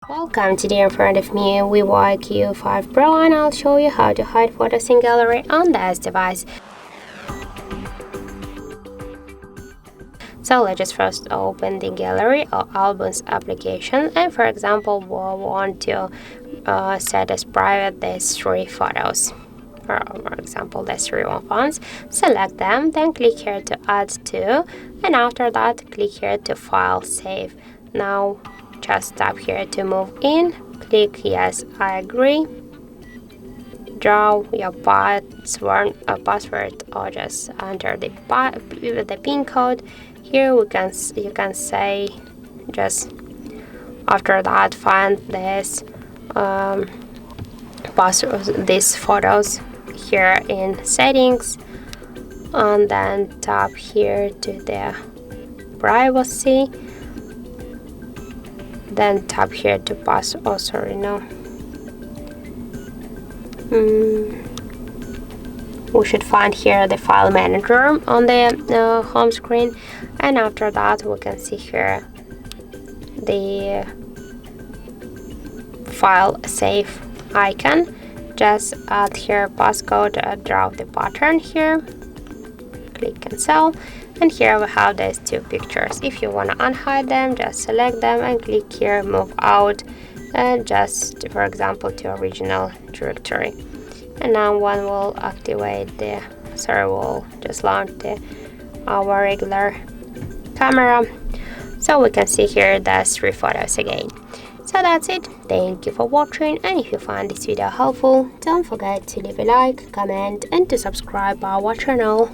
Welcome, today in front of me VIVO IQOO 5 Pro, and I'll show you how to hide photos in gallery on this device. So let's just first open the gallery or albums application, and for example we want to set as private these 3 photos. For example, there's 3 ones. Select them, then click here to add to, and after that click here to file save. Now just tap here to move in, click yes, I agree, draw your password or just enter the pin code. Here you can say, just after that find this these photos here in settings, and then tap here to the privacy, then tap here to pass. Oh, sorry, no. We should find here the file manager on the home screen, and after that we can see here the file save icon. Just add here passcode, draw the pattern here, click cancel, and here we have these 2 pictures. If you want to unhide them, just select them and click here move out, and just for example to original directory. And now one will activate we'll just launch our regular camera, so we can see here the 3 photos again. So that's it. Thank you for watching, and if you found this video helpful, don't forget to leave a like, comment, and to subscribe our channel.